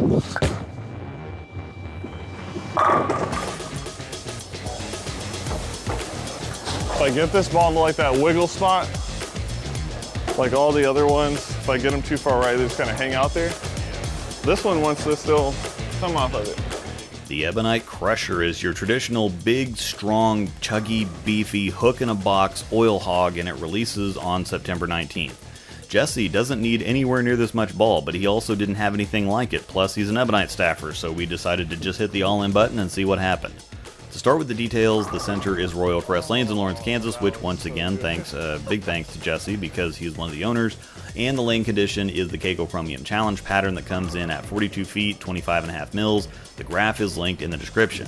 If I get this ball into like that wiggle spot, like all the other ones, if I get them too far right, they just kind of hang out there. This one wants to still come off of it. The EBONITE Crusher is your traditional big, strong, chuggy, beefy, hook-in-a-box oil hog, and it releases on September 19th. Jessy doesn't need anywhere near this much ball, but he also didn't have anything like it, plus he's an EBONITE staffer, so we decided to just hit the all-in button and see what happened. To start with the details, the center is Royal Crest Lanes in Lawrence, Kansas, which once again, big thanks to Jessy because he's one of the owners, and the lane condition is the Keiko Chromium Challenge pattern that comes in at 42 feet, 25.5 mils. The graph is linked in the description.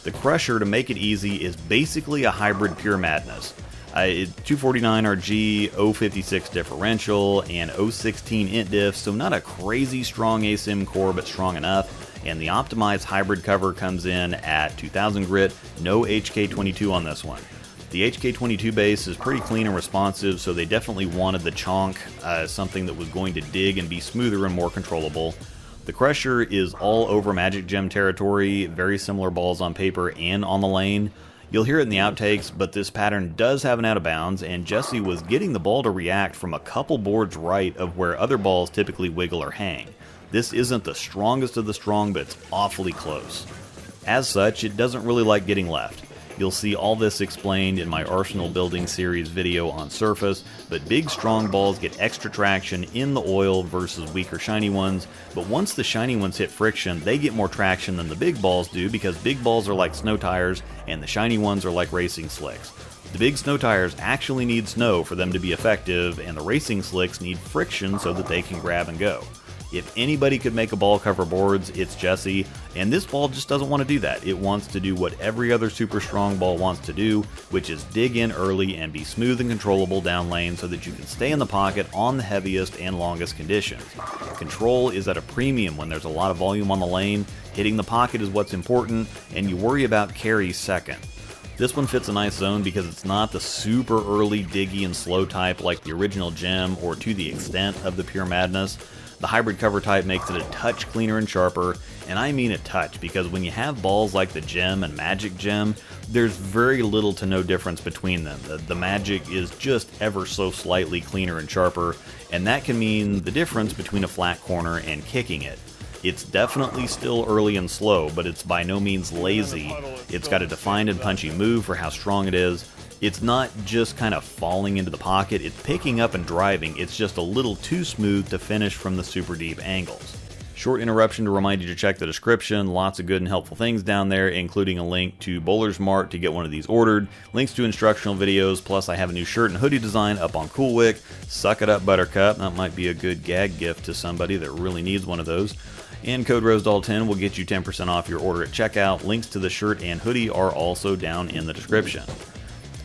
The Crusher, to make it easy, is basically a hybrid Pure Madness. 249 RG, 056 differential, and 016 int diff, so not a crazy strong ASIM core, but strong enough. And the optimized hybrid cover comes in at 2000 grit, no HK22 on this one. The HK22 base is pretty clean and responsive, so they definitely wanted the chonk, something that was going to dig and be smoother and more controllable. The Crusher is all over Magic Gem territory, very similar balls on paper and on the lane. You'll hear it in the outtakes, but this pattern does have an out of bounds, and Jessy was getting the ball to react from a couple boards right of where other balls typically wiggle or hang. This isn't the strongest of the strong, but it's awfully close. As such, it doesn't really like getting left. You'll see all this explained in my Arsenal Building Series video on surface, but big strong balls get extra traction in the oil versus weaker shiny ones, but once the shiny ones hit friction, they get more traction than the big balls do because big balls are like snow tires and the shiny ones are like racing slicks. The big snow tires actually need snow for them to be effective, and the racing slicks need friction so that they can grab and go. If anybody could make a ball cover boards, it's Jessy, and this ball just doesn't want to do that. It wants to do what every other super strong ball wants to do, which is dig in early and be smooth and controllable down lane so that you can stay in the pocket on the heaviest and longest conditions. Control is at a premium when there's a lot of volume on the lane, hitting the pocket is what's important, and you worry about carry second. This one fits a nice zone because it's not the super early diggy and slow type like the original Gem or to the extent of the Pure Madness. The hybrid cover type makes it a touch cleaner and sharper, and I mean a touch because when you have balls like the Gem and Magic Gem, there's very little to no difference between them. The Magic is just ever so slightly cleaner and sharper, and that can mean the difference between a flat corner and kicking it. It's definitely still early and slow, but it's by no means lazy. It's got a defined and punchy move for how strong it is. It's not just kind of falling into the pocket, it's picking up and driving, it's just a little too smooth to finish from the super deep angles. Short interruption to remind you to check the description, lots of good and helpful things down there, including a link to Bowler's Mart to get one of these ordered, links to instructional videos, plus I have a new shirt and hoodie design up on CoolWick. Suck it up, Buttercup, that might be a good gag gift to somebody that really needs one of those. And code ROSEDOLL10 will get you 10% off your order at checkout. Links to the shirt and hoodie are also down in the description.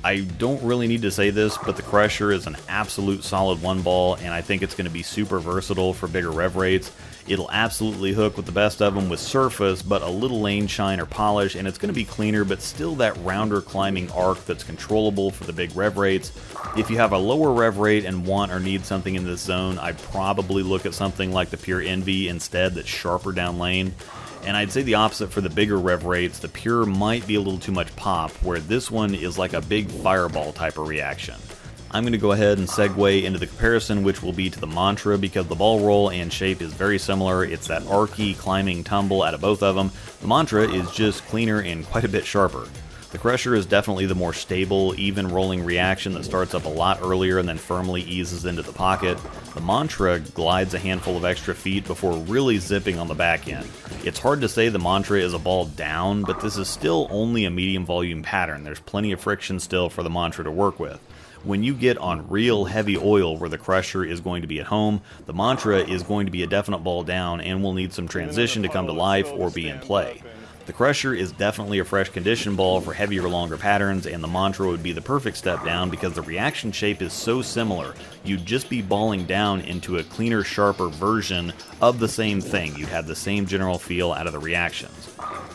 I don't really need to say this, but the Crusher is an absolute solid one ball, and I think it's going to be super versatile for bigger rev rates. It'll absolutely hook with the best of them with surface, but a little lane shine or polish, and it's going to be cleaner, but still that rounder climbing arc that's controllable for the big rev rates. If you have a lower rev rate and want or need something in this zone, I'd probably look at something like the Pure Envy instead that's sharper down lane. And I'd say the opposite for the bigger rev rates. The Pure might be a little too much pop, where this one is like a big fireball type of reaction. I'm going to go ahead and segue into the comparison, which will be to the Mantra, because the ball roll and shape is very similar. It's that archy, climbing tumble out of both of them. The Mantra is just cleaner and quite a bit sharper. The Crusher is definitely the more stable, even rolling reaction that starts up a lot earlier and then firmly eases into the pocket. The Mantra glides a handful of extra feet before really zipping on the back end. It's hard to say the Mantra is a ball down, but this is still only a medium volume pattern. There's plenty of friction still for the Mantra to work with. When you get on real heavy oil where the Crusher is going to be at home, the Mantra is going to be a definite ball down and will need some transition to come to life or be in play. The Crusher is definitely a fresh condition ball for heavier, longer patterns, and the Mantra would be the perfect step down because the reaction shape is so similar. You'd just be balling down into a cleaner, sharper version of the same thing. You'd have the same general feel out of the reactions.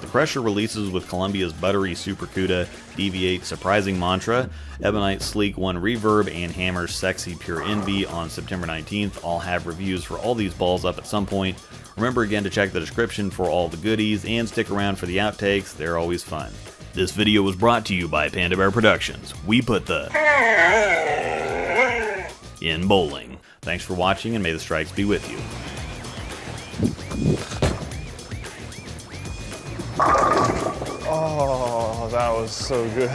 The The Crusher releases with Columbia's Buttery Super CUDA, Deviate Surprising Mantra, Ebonite Sleek 1 Reverb, and Hammer's Sexy Pure Envy on September 19th. I'll have reviews for all these balls up at some point. Remember again to check the description for all the goodies, and stick around for the outtakes, they're always fun. This video was brought to you by Panda Bear Productions. We put the in bowling. Thanks for watching, and may the strikes be with you. Oh, that was so good.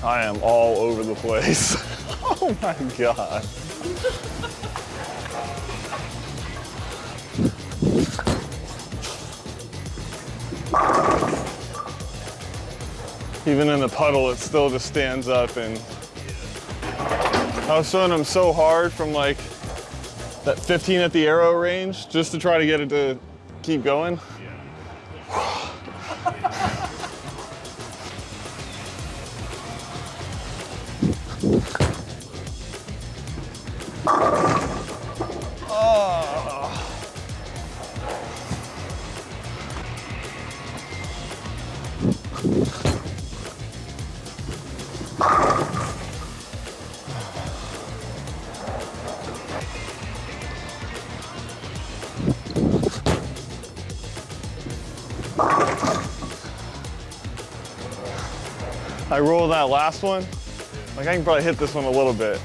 I am all over the place. Oh my God. Even in the puddle, it still just stands up, and I was throwing them so hard from like that 15 at the arrow range just to try to get it to keep going. I rolled that last one. Like I can probably hit this one a little bit.